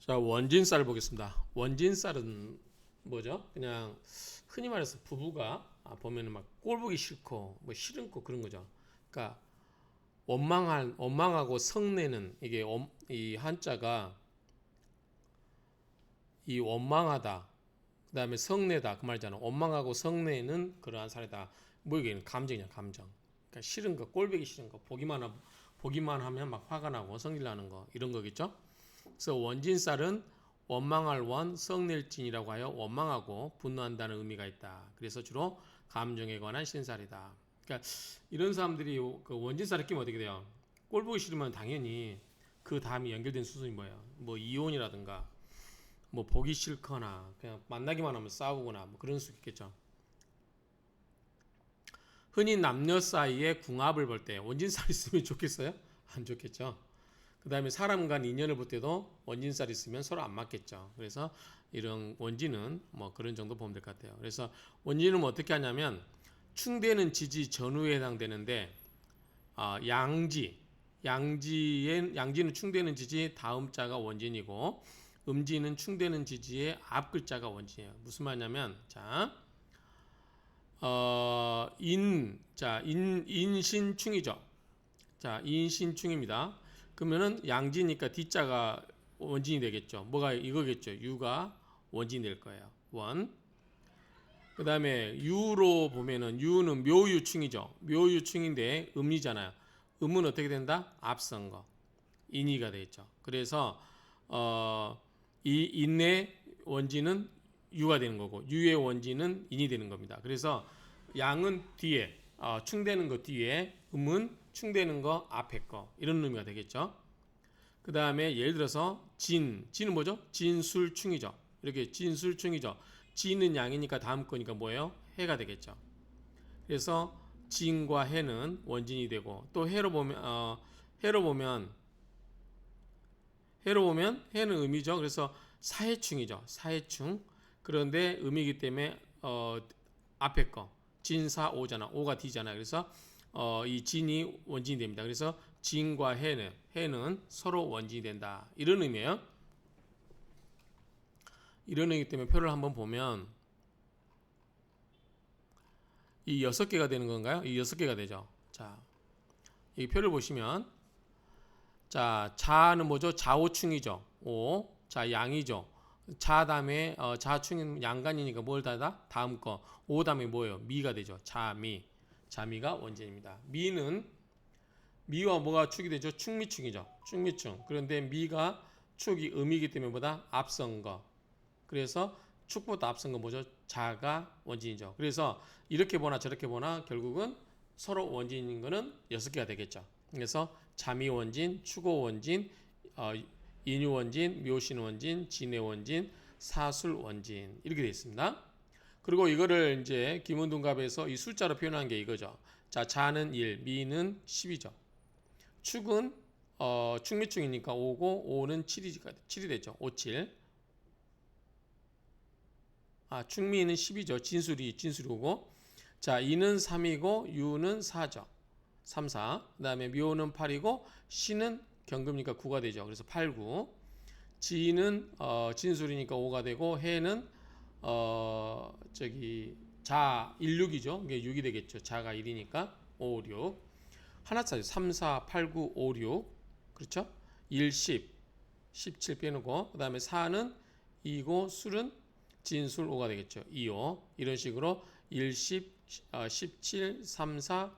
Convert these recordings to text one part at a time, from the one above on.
자, 원진쌀을 보겠습니다. 원진쌀은 뭐죠? 그냥 흔히 말해서 부부가 보면은 막 꼴보기 싫고 뭐 싫은 거 그런 거죠. 그러니까 원망하고 성내는 이게 이 한자가 이 원망하다 그다음에 성내다 그 말이잖아. 원망하고 성내는 그러한 사례다. 뭐 이게 감정이냐 감정. 그러니까 싫은 거 꼴보기 싫은 거 보기만 하면 막 화가 나고 성질 나는 거 이런 거겠죠. 그래서 원진살은 원망할 원, 성낼진이라고 하여 원망하고 분노한다는 의미가 있다. 그래서 주로 감정에 관한 신살이다. 그러니까 이런 사람들이 그 원진살을 끼면 어떻게 돼요? 꼴 보기 싫으면 당연히 그 다음이 연결된 수순이 뭐예요? 뭐 이혼이라든가 뭐 보기 싫거나 그냥 만나기만 하면 싸우거나 뭐 그런 수 있겠죠. 흔히 남녀 사이에 궁합을 볼 때 원진살 있으면 좋겠어요? 안 좋겠죠. 그 다음에 사람 간 인연을 볼 때도 원진살이 있으면 서로 안 맞겠죠. 그래서 이런 원진은 뭐 그런 정도 보면 될 것 같아요. 그래서 원진은 뭐 어떻게 하냐면 충대는 지지 전후에 해당되는데 양지는 충대는 지지 다음 자가 원진이고 음지는 충대는 지지의 앞 글자가 원진이에요. 무슨 말이냐면 인신충이죠. 자, 인신충입니다. 그러면은 양지니까 뒷자가 원진이 되겠죠. 뭐가 이거겠죠. 유가 원진이 될 거예요. 원. 그 다음에 유로 보면은 유는 묘유충이죠. 묘유충인데 음이잖아요. 음은 어떻게 된다? 앞선 거. 인이가 되겠죠. 그래서 이 인의 원진은 유가 되는 거고 유의 원진은 인이 되는 겁니다. 그래서 양은 뒤에 충되는 거 뒤에 음은 충되는 거 앞에 거 이런 의미가 되겠죠. 그 다음에 예를 들어서 진은 뭐죠? 진술충이죠. 이렇게 진술충이죠. 진은 양이니까 다음 거니까 뭐예요? 해가 되겠죠. 그래서 진과 해는 원진이 되고 또 해로 보면 해는 음이죠. 그래서 사해충이죠. 사해충. 그런데 음이기 때문에 앞에 거 진사오잖아. 오가 뒤잖아. 그래서 이 진이 원진이 됩니다. 그래서 진과 해는 서로 원진이 된다. 이런 의미예요. 이런 의미 때문에 표를 한번 보면 이 6개가 되는 건가요? 이 6개가 되죠. 자, 이 표를 보시면 자, 자는 뭐죠? 자오충이죠. 오. 자, 양이죠. 자 다음에 자충은 양간이니까 뭘 닫아? 다음 거. 오 다음에 뭐예요? 미가 되죠. 자미. 자미가 원진입니다. 미와 뭐가 축이 되죠? 충미충이죠. 충미충. 그런데 미가 축이 음이기 때문에 보다 앞선 거. 그래서 축보다 앞선 건 뭐죠? 자가 원진이죠. 그래서 이렇게 보나 저렇게 보나 결국은 서로 원진인 거는 6개가 되겠죠. 그래서 자미 원진, 추고 원진, 인유 원진, 묘신 원진, 진해 원진, 사술 원진 이렇게 되어 있습니다. 그리고 이거를 이제 김은둔갑에서 이 숫자로 표현한 게 이거죠. 자, 자는 1, 미는 10이죠. 축은 축미축이니까 5고 5는 7이 되죠. 5, 7. 충미는 10이죠. 진술이 5고. 자, 2는 3이고 유는 4죠. 3, 4. 그다음에 묘는 8이고 신은 경금이니까 9가 되죠. 그래서 8, 9. 지는 진술이니까 5가 되고 해는 자 1, 6이죠. 이게 6이 되겠죠. 자가 1이니까 5, 6. 하나 차죠. 3, 4, 8, 9, 5, 6. 그렇죠? 1, 10. 17 빼놓고 그다음에 4는 2고 술은 진술 5가 되겠죠. 2, 5. 이런 식으로 1, 10, 17, 3, 4,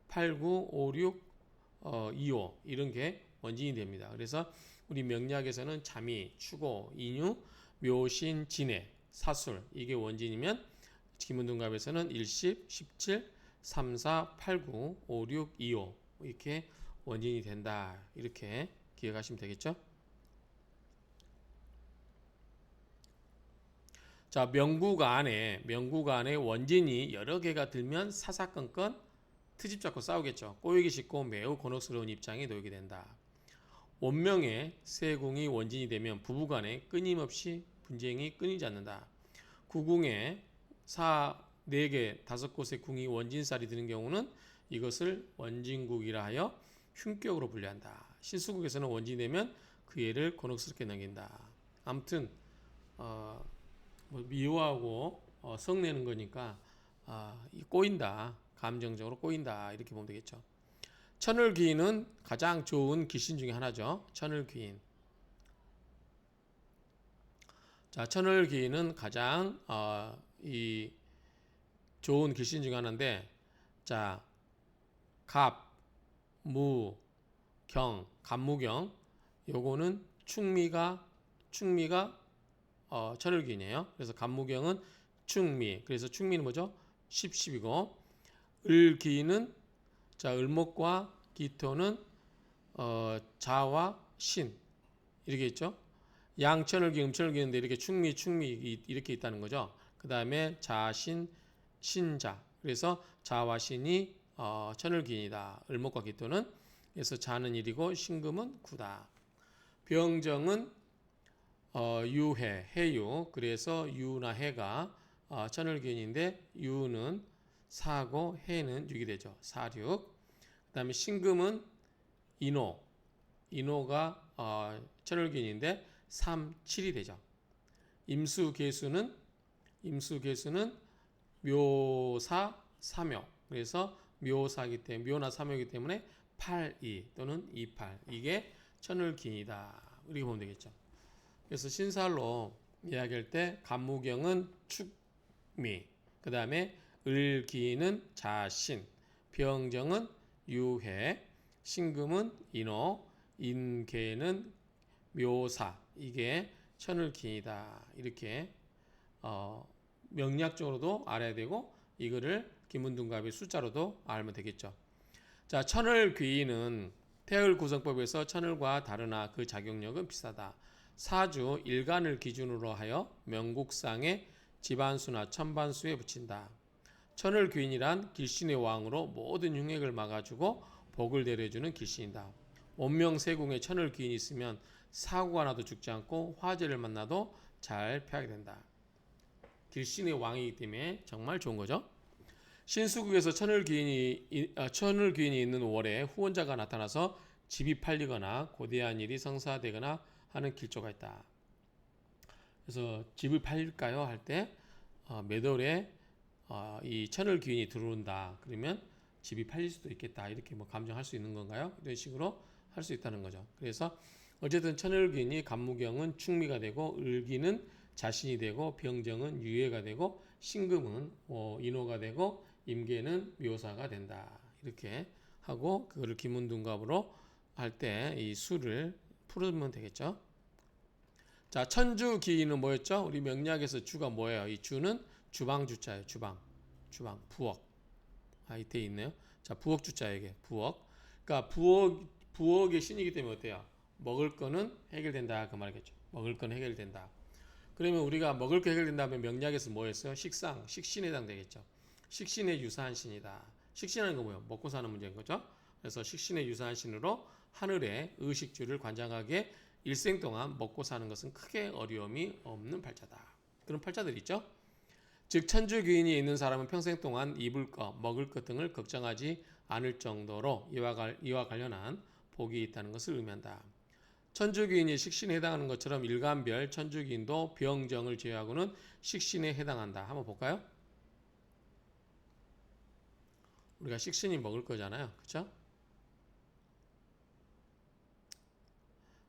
8, 9, 5, 6, 2, 5 이런 게 원진이 됩니다. 그래서 우리 명리학에서는 자미, 추고, 인유, 묘신, 진해, 사술 이게 원진이면 김은둔갑에서는 1, 10, 17, 3, 4, 8, 9, 5, 6, 2, 5 이렇게 원진이 된다. 이렇게 기억하시면 되겠죠. 자, 명구가 안에 원진이 여러 개가 들면 사사건건 트집 잡고 싸우겠죠. 꼬이기 쉽고 매우 곤혹스러운 입장에 놓이게 된다. 원명의 세궁이 원진이 되면 부부간에 끊임없이 분쟁이 끊이지 않는다. 구궁에 4개 5곳의 궁이 원진살이 드는 경우는 이것을 원진국이라 하여 흉격으로 분류한다. 실수국에서는 원진이 되면 그 애를 곤혹스럽게 넘긴다. 아무튼 뭐 미워하고 성내는 거니까 꼬인다. 감정적으로 꼬인다. 이렇게 보면 되겠죠. 천을귀인은 가장 좋은 귀신 중에 하나죠. 천을귀인. 자, 천을귀인은 가장 이 좋은 귀신 중에 하나인데, 자, 갑, 무, 경, 갑무경, 요거는 충미가 천을귀인이에요. 그래서 갑무경은 충미. 그래서 충미는 뭐죠? 십십이고, 을귀인은 자, 을목과 기토는 자와 신 이렇게 있죠. 양천을귀, 음천을귀인데 이렇게 충미 이렇게 있다는 거죠. 그 다음에 자신, 신자. 그래서 자와 신이 천을귀인이다. 을목과 기토는 그래서 자는 일이고 신금은 구다. 병정은 유해, 해유. 그래서 유나 해가 천을귀인인데 유는 사고 해는 육이 되죠. 사육. 그 다음에 신금은 인호가 천을귀인인데 3, 7이 되죠. 임수계수는 묘사, 삼묘. 그래서 묘사기 때문에 묘나 삼묘이기 때문에 8, 2 또는 2, 8 이게 천을귀인이다. 이렇게 보면 되겠죠. 그래서 신살로 이야기할 때 갑무경은 축미, 그 다음에 을귀인은 자신, 병정은 유해, 신금은 인호, 인계는 묘사. 이게 천을귀인이다. 이렇게 명략적으로도 알아야 되고 이거를 기문둔갑의 숫자로도 알면 되겠죠. 자, 천을귀인은 태을 구성법에서 천을과 다르나 그 작용력은 비슷하다. 사주 일간을 기준으로 하여 명국상의 지반수나 천반수에 붙인다. 천을귀인이란 길신의 왕으로 모든 흉액을 막아주고 복을 내려주는 길신이다. 원명세궁에 천을귀인이 있으면 사고가 나도 죽지 않고 화재를 만나도 잘 피하게 된다. 길신의 왕이기 때문에 정말 좋은 거죠. 신수국에서 천을귀인이 있는 월에 후원자가 나타나서 집이 팔리거나 고대한 일이 성사되거나 하는 길조가 있다. 그래서 집을 팔릴까요? 할 때 매월에 이 천을귀인이 들어온다. 그러면 집이 팔릴 수도 있겠다. 이렇게 뭐 감정할 수 있는 건가요? 이런 식으로 할 수 있다는 거죠. 그래서 어쨌든 천을귀인이 갑무경은 충미가 되고 을기는 자신이 되고 병정은 유예가 되고 신금은 인호가 되고 임계는 묘사가 된다. 이렇게 하고 그거를 기문둔갑으로 할 때 이 수를 풀으면 되겠죠. 자, 천주기인은 뭐였죠? 우리 명리학에서 주가 뭐예요? 이 주는 주방주자예요. 주방, 부엌. 이때 있네요. 자, 부엌주자에게 부엌. 그러니까 부엌의 신이기 때문에 어때요? 먹을 거는 해결된다 그 말이겠죠. 먹을 거는 해결된다. 그러면 우리가 먹을 거 해결된다면 명리학에서 뭐였어요? 식신에 해당되겠죠. 식신에 유사한 신이다. 식신하는 거 뭐예요? 먹고 사는 문제인 거죠. 그래서 식신에 유사한 신으로 하늘의 의식주를 관장하게 일생 동안 먹고 사는 것은 크게 어려움이 없는 팔자다. 그런 팔자들 있죠. 즉 천주귀인이 있는 사람은 평생 동안 입을 것, 먹을 것 등을 걱정하지 않을 정도로 이와 관련한 복이 있다는 것을 의미한다. 천주귀인이 식신에 해당하는 것처럼 일간별 천주귀인도 병정을 제외하고는 식신에 해당한다. 한번 볼까요? 우리가 식신이 먹을 거잖아요. 그렇죠?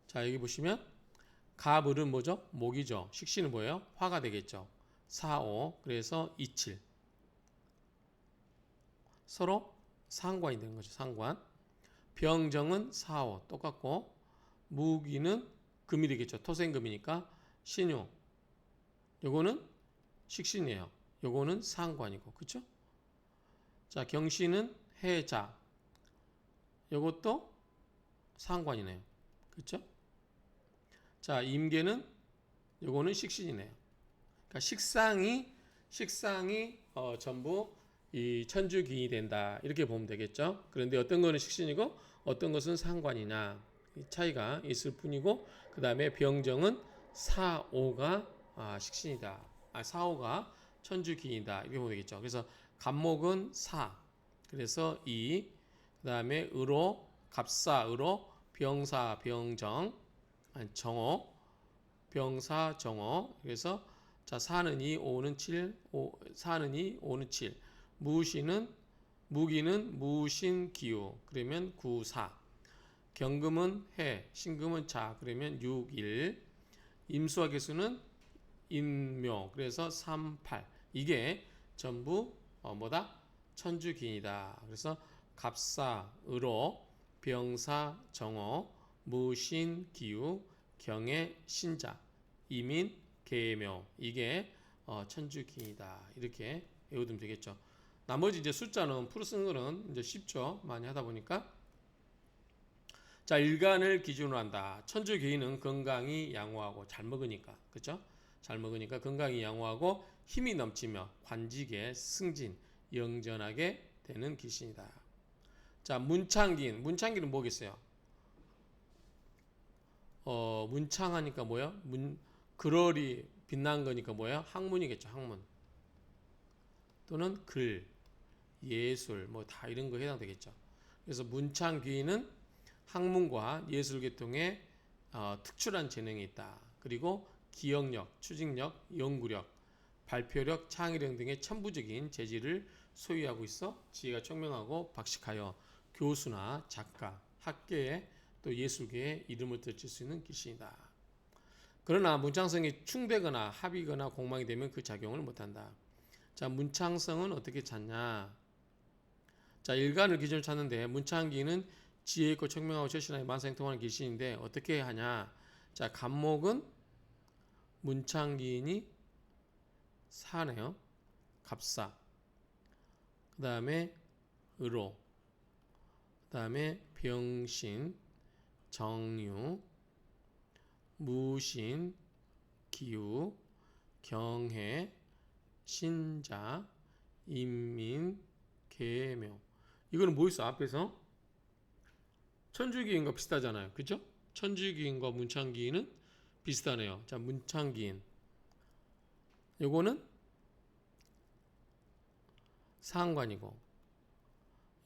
자, 여기 보시면 갑을은 뭐죠? 목이죠. 식신은 뭐예요? 화가 되겠죠. 4, 5. 그래서 2, 7. 서로 상관이 되는 거죠. 상관. 병정은 4, 5. 똑같고 무기는 금이 되겠죠. 토생금이니까 신유. 요거는 식신이에요. 요거는 상관이고. 그렇죠? 자, 경신은 해자. 요것도 상관이네요. 그렇죠? 자, 임계는 요거는 식신이네요. 그러니까 식상이 전부 이 천주귀인이 된다. 이렇게 보면 되겠죠. 그런데 어떤 거는 식신이고 어떤 것은 상관이냐 이 차이가 있을 뿐이고 그 다음에 병정은 4, 5가 식신이다. 4, 5가 천주귀인이다. 이렇게 보면 되겠죠. 그래서 갑목은 4, 그래서 2, 그 다음에 을오, 갑사, 을오, 병사, 병정, 정오, 병사 정어. 그래서 자 4는 2, 5는 7, 4는 2, 5는 7. 무기는 무신기우. 그러면 9, 4. 경금은 해, 신금은 자. 그러면 6, 1. 임수와 개수는 인묘. 그래서 3, 8. 이게 전부 뭐다? 천주기인이다. 그래서 갑사, 의로, 병사, 정어, 무신, 기우, 경의, 신자, 이민, 계묘. 이게 천주기인이다. 이렇게 외우면 되겠죠. 나머지 이제 숫자는 풀어 쓰는 거는 이제 쉽죠. 많이 하다 보니까. 자, 일간을 기준으로 한다. 천주기인은 건강이 양호하고 잘 먹으니까. 그렇죠? 잘 먹으니까 건강이 양호하고 힘이 넘치며 관직의 승진, 영전하게 되는 기신이다. 자, 문창기인. 문창기는 뭐겠어요? 문창하니까 뭐야? 글얼이 빛난 거니까 뭐야? 학문이겠죠. 학문. 또는 글, 예술, 뭐 다 이런 거 해당되겠죠. 그래서 문창기인은 학문과 예술 계통에 특출한 재능이 있다. 그리고 기억력, 추진력, 연구력, 발표력, 창의력 등의 천부적인 재질을 소유하고 있어 지혜가 총명하고 박식하여 교수나 작가, 학계에 또 예술계에 이름을 떨칠 수 있는 기신이다. 그러나 문창성이 충되거나 합이거나 공망이 되면 그 작용을 못한다. 자, 문창성은 어떻게 찾냐? 자, 일간을 기준으로 찾는데 문창기는 지혜 있고 청명하고 절실하게 만사행통하는 기신인데 어떻게 하냐? 자, 간목은 문창기인이 사네요. 갑사. 그 다음에 의로. 그 다음에 병신, 정유, 무신, 기우, 경해, 신자, 인민, 계묘. 이거는 뭐 있어? 앞에서 천주기인과 비슷하잖아요. 그죠? 천주기인과 문창기인은 비슷하네요. 자, 문창기인. 요거는 상관이고,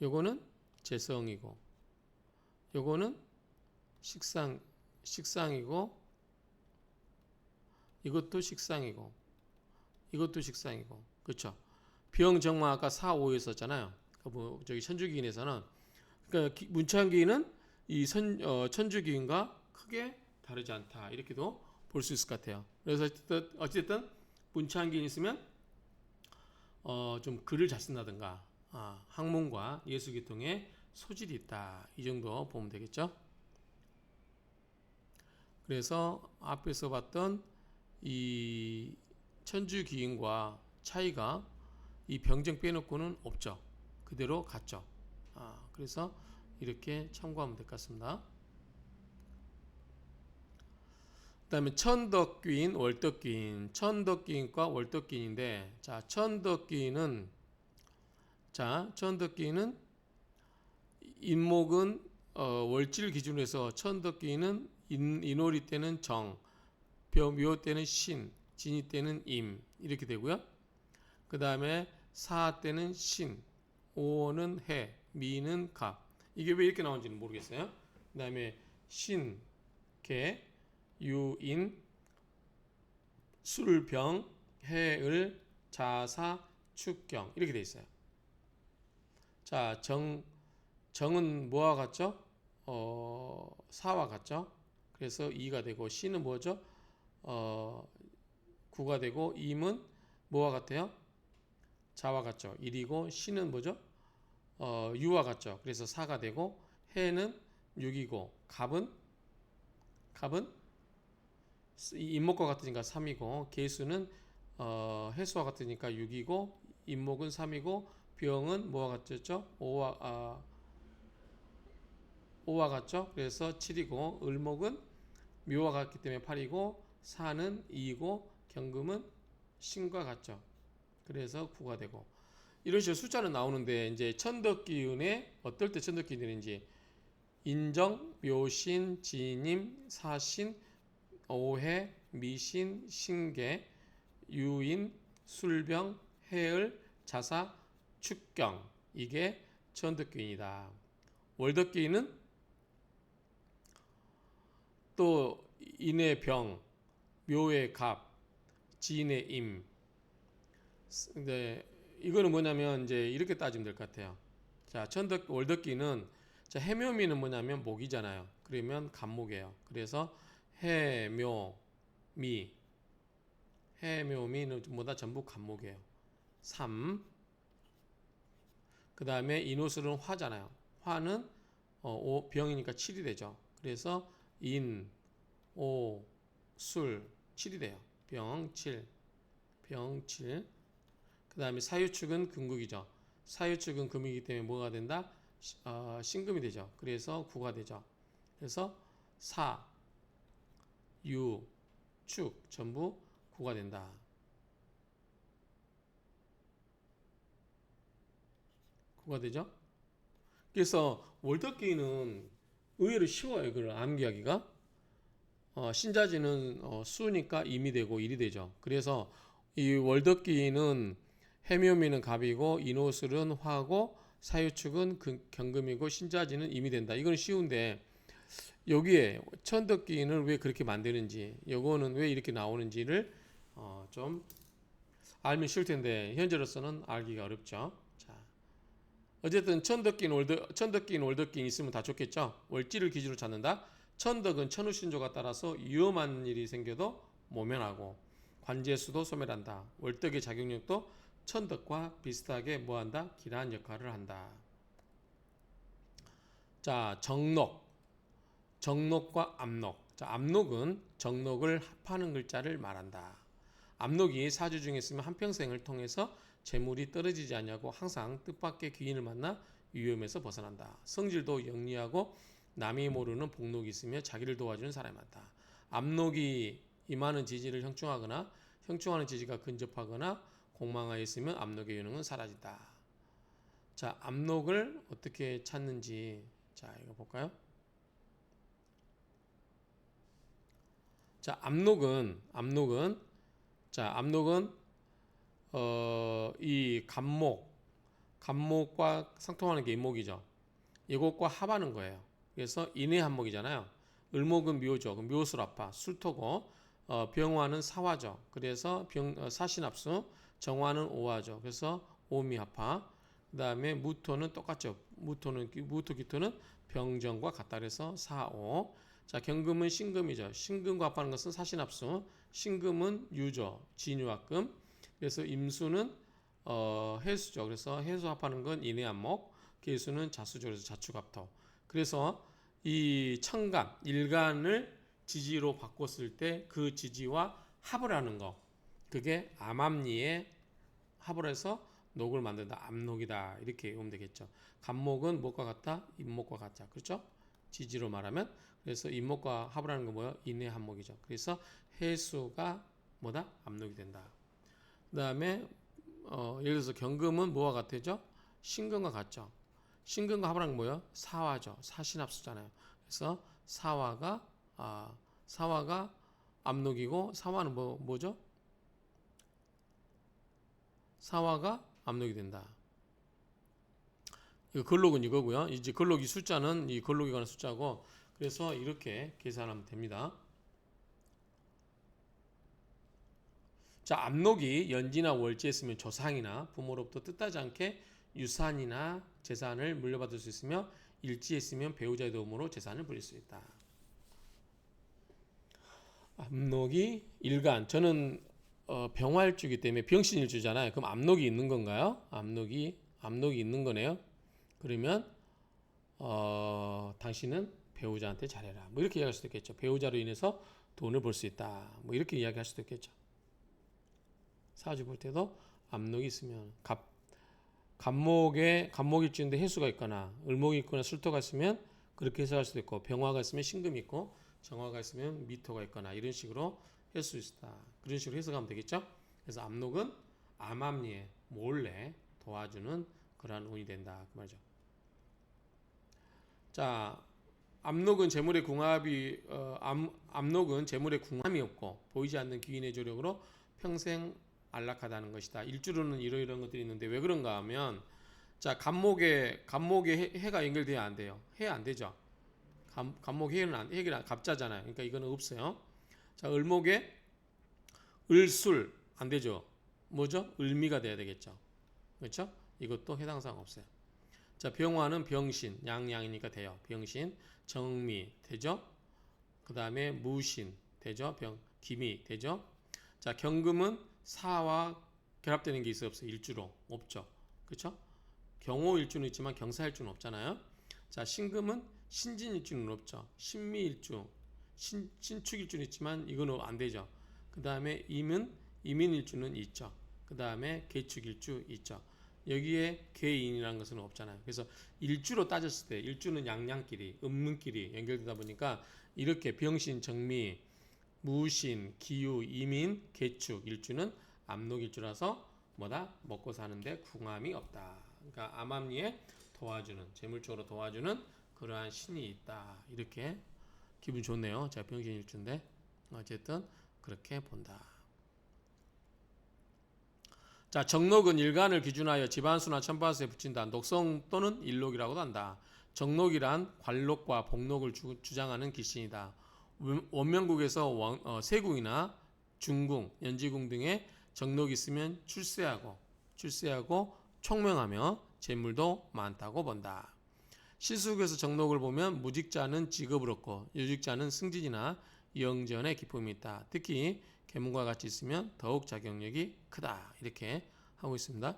요거는 재성이고, 요거는 식상이고, 이것도 식상이고, 이것도 식상이고, 그렇죠? 병정마 아까 4, 5에 썼잖아요. 뭐 저기 천주기인에서는 그러니까 문창기인은 이 천주기인과 크게 다르지 않다. 이렇게도 볼 수 있을 것 같아요. 그래서 어쨌든 문창기인 있으면 좀 글을 잘 쓴다든가 학문과 예술계통에 소질이 있다. 이 정도 보면 되겠죠. 그래서 앞에서 봤던 이 천주기인과 차이가 이 병정 빼놓고는 없죠. 그대로 같죠. 그래서 이렇게 참고하면 될 것 같습니다. 그 다음에 천덕귀인, 월덕귀인. 천덕귀인과 월덕귀인인데, 자, 천덕귀인은 인목은 월질 기준으로 해서 천덕귀인은 인월이 때는 정, 묘 때는 신, 진이 때는 임 이렇게 되고요. 그 다음에 사 때는 신, 오는 해, 미는 갑. 이게 왜 이렇게 나오는지는 모르겠어요. 그 다음에 신, 개, 유인, 술병, 해을, 자사, 축경 이렇게 돼 있어요. 자, 정은 뭐와 같죠? 사와 같죠? 그래서 2가 되고 신은 뭐죠? 9가 되고 임은 뭐와 같아요? 자와 같죠? 1이고 신은 뭐죠? 유와 같죠? 그래서 4가 되고 해는 6이고 갑은 임목과 같으니까 3이고 계수는 해수와 같으니까 6이고 임목은 3이고 병은 뭐와 같죠? 5와 같죠? 그래서 7이고 을목은 묘와 같기 때문에 8이고 사는 2이고 경금은 신과 같죠. 그래서 9가 되고 이런 식으로 숫자는 나오는데 이제 천덕기운에 어떨 때 천덕기운이 되는지 인정, 묘신, 진임, 사신, 오해, 미신, 신계, 유인, 술병, 해을, 자사, 축경 이게 천덕기운이다. 월덕기운은 또 인의 병, 묘의 갑, 진의 임. 근데 이거는 뭐냐면 이제 이렇게 따지면 될 것 같아요. 자, 월덕기는 자, 해묘미는 뭐냐면 목이잖아요. 그러면 갑목이에요. 그래서 해묘미, 해묘미는 뭐다 전부 갑목이에요. 3. 그 다음에 인호술은 화잖아요. 화는 병이니까 7이 되죠. 그래서 인, 오, 술 7이 돼요. 병 7, 병 7. 그 다음에 사유축은 금극이죠. 사유축은 금이기 때문에 뭐가 된다? 신금이 되죠. 그래서 구가 되죠. 그래서 사, 유, 축 전부 구가 된다. 구가 되죠. 그래서 월덕기는 의외로 쉬워요. 그걸 암기하기가. 신자지는 수니까 임이 되고 일이 되죠. 그래서 이 월덕기는 해묘미는 갑이고 인호술은 화고 사유축은 경금이고 신자지는 임이 된다. 이건 쉬운데 여기에 천덕기는 왜 그렇게 만드는지, 요거는 왜 이렇게 나오는지를 좀 알면 쉬울 텐데 현재로서는 알기가 어렵죠. 자, 어쨌든 천덕기는 월덕기는 있으면 다 좋겠죠. 월지를 기준으로 찾는다. 천덕은 천우신조가 따라서 위험한 일이 생겨도 모면하고 관제수도 소멸한다. 월덕의 작용력도 천덕과 비슷하게 뭐한다? 기란 역할을 한다. 자, 정록과 압록. 자, 압록은 정록을 합하는 글자를 말한다. 압록이 사주 중에 있으면 한평생을 통해서 재물이 떨어지지 않냐고 항상 뜻밖의 귀인을 만나 위험에서 벗어난다. 성질도 영리하고 남이 모르는 복록이 있으며 자기를 도와주는 사람이 많다. 압록이 임하는 지지를 형충하거나 형충하는 지지가 근접하거나 공망하여 있으면 압록의 유능은 사라진다. 자, 압록을 어떻게 찾는지 자, 이거 볼까요? 자, 압록은 자, 압록은 이 간목과 상통하는 게 임목이죠. 이것과 합하는 거예요. 그래서 인의 한목이잖아요. 을목은 묘죠. 묘술아파, 술토고, 병화는 사화죠. 그래서 사신합수, 정화는 오화죠. 그래서 오미합파. 그 다음에 무토는 똑같죠. 무토 기토는 병정과 같다. 그래서 사오. 자, 경금은 신금이죠. 신금과 합하는 것은 사신합수, 신금은 유죠. 진유합금. 그래서 임수는 해수죠. 그래서 해수 합하는 건 인해한목, 계수는 자수죠. 그래서 자축합토. 그래서 이 천간, 일간을 지지로 바꿨을 때 그 지지와 합을 하는 거, 그게 암암리에 합을 해서 녹을 만든다. 암록이다. 이렇게 외우면 되겠죠. 간목은 목과 같다. 임목과 같자. 그렇죠? 지지로 말하면 그래서 임목과 합을 하는 거 뭐예요? 인해한목이죠. 그래서 해수가 뭐다? 암록이 된다. 그 다음에 예를 들어서 경금은 뭐와 같죠? 신금과 같죠. 신금과 합을 하는 건 뭐예요? 사화죠. 사신합수잖아요. 그래서 사화가 압록이고 사화는 뭐죠? 사화가 압록이 된다. 이거 걸록은 이거고요. 이제 걸록이 숫자는 이 걸록에 관한 숫자고 그래서 이렇게 계산하면 됩니다. 자, 압록이 연지나 월지했으면 조상이나 부모로부터 뜻하지 않게 유산이나 재산을 물려받을 수 있으며 일지했으면 배우자의 도움으로 재산을 부릴 수 있다. 압록이 일간. 저는 병활주기 때문에 병신일주잖아요. 그럼 압록이 있는 건가요? 압록이 있는 거네요. 그러면 당신은 배우자한테 잘해라. 뭐 이렇게 이야기할 수도 있겠죠. 배우자로 인해서 돈을 벌 수 있다. 뭐 이렇게 이야기할 수도 있겠죠. 사주 볼 때도 압록이 있으면 갑목일주인데 해수가 있거나 을목이 있거나 술토가 있으면 그렇게 해석할 수도 있고 병화가 있으면 신금이 있고 정화가 있으면 미토가 있거나 이런 식으로 할 수 있다. 그런 식으로 해석하면 되겠죠. 그래서 압록은 암암리에 몰래 도와주는 그러한 운이 된다. 그 말이죠. 자, 압록은 재물의 궁합이 압록은 재물의 궁함이 없고 보이지 않는 귀인의 조력으로 평생 안락하다는 것이다. 일주로는 이러이러한 것들이 있는데 왜 그런가 하면 자, 갑목에 해가 연결돼야 안 돼요. 해 안 되죠. 갑목 해는 해가 갑자잖아요. 그러니까 이거는 없어요. 자, 을목에 을술 안 되죠. 뭐죠? 을미가 돼야 되겠죠. 그렇죠? 이것도 해당 사항 없어요. 자, 병화는 병신, 양양이니까 돼요. 병신, 정미 되죠? 그 다음에 무신 되죠? 기미 되죠? 자, 경금은 사와 결합되는 게 있어요? 없어요? 일주로 없죠. 그렇죠? 경호일주는 있지만 경사일주는 없잖아요. 자, 신금은 신진일주는 없죠. 신미일주, 신축일주는 있지만 이거는 안 되죠. 그 다음에 임은 이민일주는 있죠. 그 다음에 계축일주 있죠. 여기에 계인이라는 것은 없잖아요. 그래서 일주로 따졌을 때 일주는 양양끼리, 음문끼리 연결되다 보니까 이렇게 병신, 정미, 무신, 기유, 이민, 계축, 일주는 암록일주라서 뭐다? 먹고 사는데 궁함이 없다. 그러니까 암암리에 도와주는, 재물적으로 도와주는 그러한 신이 있다. 이렇게 기분 좋네요. 제가 병신일주인데 어쨌든 그렇게 본다. 자, 정록은 일간을 기준하여 집안수나 천바수에 붙인다. 녹성 또는 일록이라고도 한다. 정록이란 관록과 복록을 주장하는 기신이다. 원명국에서 세국이나 중궁, 연지궁 등의 정록이 있으면 출세하고 총명하며 재물도 많다고 본다. 시수국에서 정록을 보면 무직자는 직업을 얻고 유직자는 승진이나 영전의 기쁨이 있다. 특히 계문과 같이 있으면 더욱 자격력이 크다. 이렇게 하고 있습니다.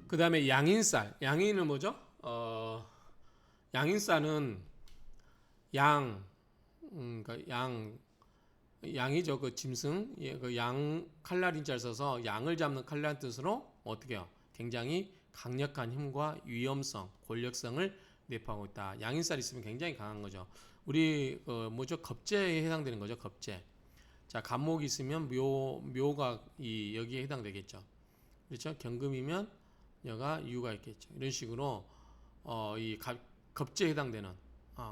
그 다음에 양인살. 양인은 뭐죠? 양인살은 그러니까 양이죠. 그 짐승, 그 양 칼날인자를 써서 양을 잡는 칼날 뜻으로 어떻게 해요? 굉장히 강력한 힘과 위험성, 권력성을 내포하고 있다. 양인살이 있으면 굉장히 강한 거죠. 우리 뭐죠? 겁제에 해당되는 거죠. 겁제. 자, 간목이 있으면 묘가 여기에 해당되겠죠. 그렇죠? 경금이면 여가 유가 있겠죠. 이런 식으로 겁제에 해당되는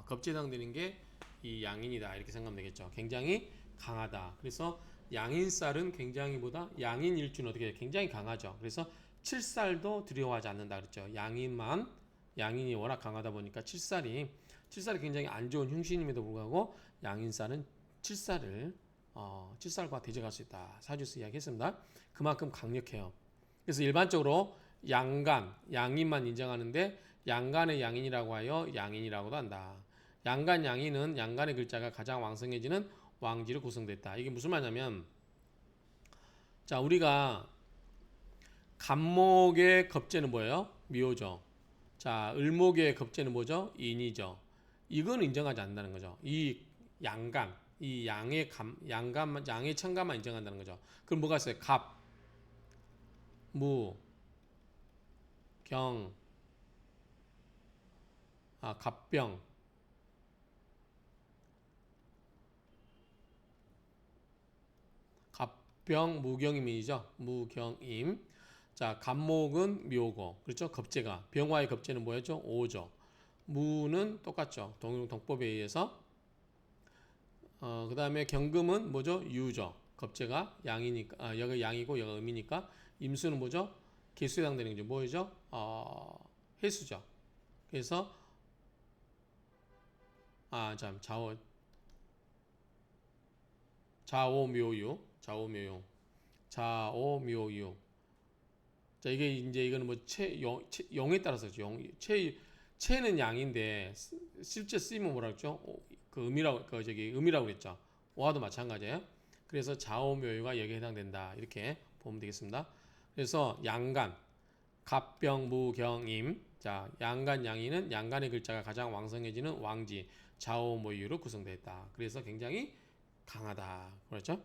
겁제에 해당되는 게 이 양인이다. 이렇게 생각하면 되겠죠. 굉장히 강하다. 그래서 양인살은 굉장히 양인 일주는 어떻게 해요? 굉장히 강하죠. 그래서 칠살도 두려워하지 않는다 그랬죠. 양인이 워낙 강하다 보니까 칠살이 굉장히 안 좋은 흉신임에도 불구하고 양인살은 칠살과 대적할 수 있다. 사주에서 이야기했습니다. 그만큼 강력해요. 그래서 일반적으로 양인만 인정하는데 양간의 양인이라고 하여 양인이라고도 한다. 양간 양인은 양간의 글자가 가장 왕성해지는 왕지로 구성됐다. 이게 무슨 말이냐면, 자, 우리가 간목의 겁제는 뭐예요? 묘죠. 자, 을목의 겁제는 뭐죠? 인이죠. 이건 인정하지 않는다는 거죠. 이 양의 천간만 인정한다는 거죠. 그럼 뭐가 있어요? 갑, 무, 갑병, 무경임이죠. 무경임. 자, 갑목은 묘고, 그렇죠? 겁제가 병화의 겁제는 뭐였죠? 오죠. 무는 똑같죠. 동법에 의해서. 그 다음에 경금은 뭐죠? 유죠. 겁제가 양이니까, 여기 양이고 여기가 음이니까. 임수는 뭐죠? 개수에 해당되는 거죠. 뭐죠? 해수죠. 그래서 좌오묘유. 자, 이거는 뭐 용에 따라서죠. 체는 양인데 실제 쓰이면 뭐라 그랬죠? 음이라고 그랬죠. 오화도 마찬가지예요. 그래서 좌오묘유가 여기에 해당된다. 이렇게 보면 되겠습니다. 그래서 양간, 갑병무경임. 자, 양간 양인은 양간의 글자가 가장 왕성해지는 왕지 좌오모유로 구성되어 있다. 그래서 굉장히 강하다. 그렇죠?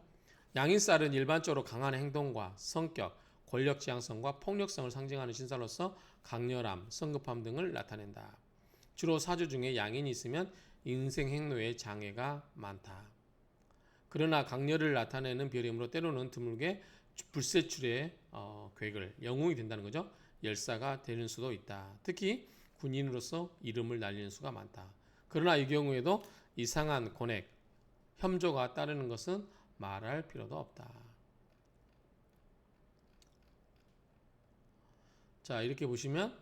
양인살은 일반적으로 강한 행동과 성격, 권력 지향성과 폭력성을 상징하는 신살로서 강렬함, 성급함 등을 나타낸다. 주로 사주 중에 양인이 있으면 인생 행로에 장애가 많다. 그러나 강렬을 나타내는 별이므로 때로는 드물게 불세출의 괴글, 영웅이 된다는 거죠. 열사가 되는 수도 있다. 특히 군인으로서 이름을 날리는 수가 많다. 그러나 이 경우에도 이상한 권액, 혐조가 따르는 것은 말할 필요도 없다. 자, 이렇게 보시면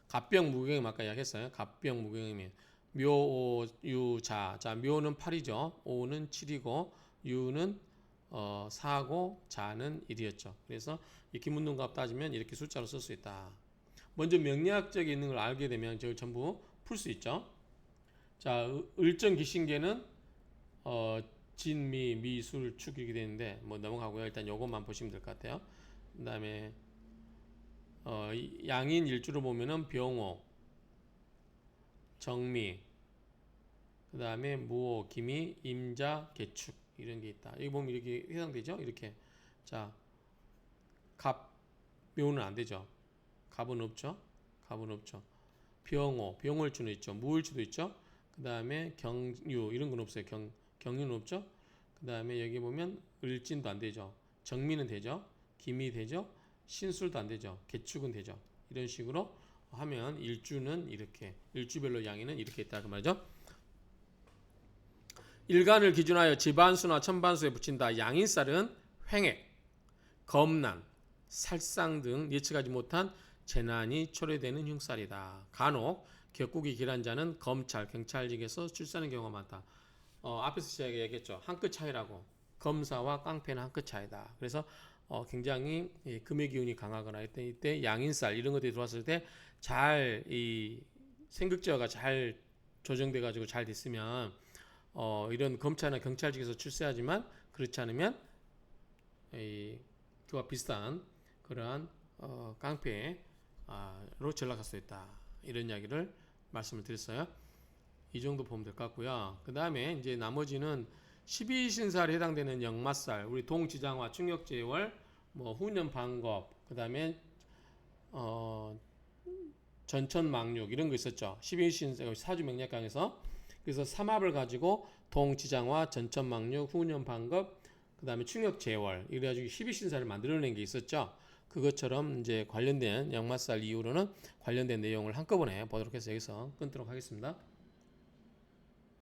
갑병 무경임 아까 이야기했어요. 갑병 무경임이 묘, 유, 자. 자, 묘는 8이죠. 오는 7이고 유는 4고 자는 1이었죠. 그래서 이 기문동값 따지면 이렇게 숫자로 쓸 수 있다. 먼저 명리학적인 있는 걸 알게 되면 저걸 전부 풀 수 있죠. 자, 을정 기신계는 진미, 미술, 축 이렇게 되는데 뭐 넘어가고요. 일단 요것만 보시면 될 것 같아요. 그다음에 양인 일주를 보면은 병호, 정미, 그다음에 무호, 기미, 임자, 개축 이런 게 있다. 여기 보면 이렇게 해당되죠? 이렇게. 자, 갑, 묘는 안 되죠. 갑은 없죠. 갑은 없죠. 병호, 병월주는 있죠. 무월주도 있죠. 그다음에 경유 이런 건 없어요. 경유는 없죠. 그다음에 여기 보면 을진도 안 되죠. 정미는 되죠. 기미 되죠. 신술도 안 되죠. 개축은 되죠. 이런 식으로 하면 일주는 이렇게 일주별로 양에는 이렇게 있다 그 말이죠. 일간을 기준하여 지반수나 천반수에 붙인다. 양인살은 횡액, 검난, 살상 등 예측하지 못한 재난이 초래되는 흉살이다. 간혹 격국이 길한 자는 검찰, 경찰직에서 출세하는 경우가 많다. 앞에서 제가 얘기했죠. 한 끗 차이라고. 검사와 깡패는 한 끗 차이다. 그래서 굉장히 금의 기운이 강하거나 이때 양인살 이런 것들이 들어왔을 때 잘 이 생극제어가 잘 조정돼 가지고 잘 됐으면 이런 검찰이나 경찰직에서 출세하지만 그렇지 않으면 그와 비슷한 그러한 깡패로 전락할 수 있다. 이런 이야기를 말씀을 드렸어요. 이 정도 보면 될 것 같고요. 그 다음에 이제 나머지는 12신살에 해당되는 역마살, 우리 동지장화, 충격제월, 뭐 후년 방겁, 그 다음에 전천망육 이런 거 있었죠. 12신살 사주명리학강에서. 그래서 삼합을 가지고 동지장화, 전천망육, 후년 방겁, 그 다음에 충격제월 이래가지고 12신살을 만들어낸 게 있었죠. 그것처럼 이제 관련된 역마살 이후로는 관련된 내용을 한꺼번에 보도록 해서 여기서 끊도록 하겠습니다.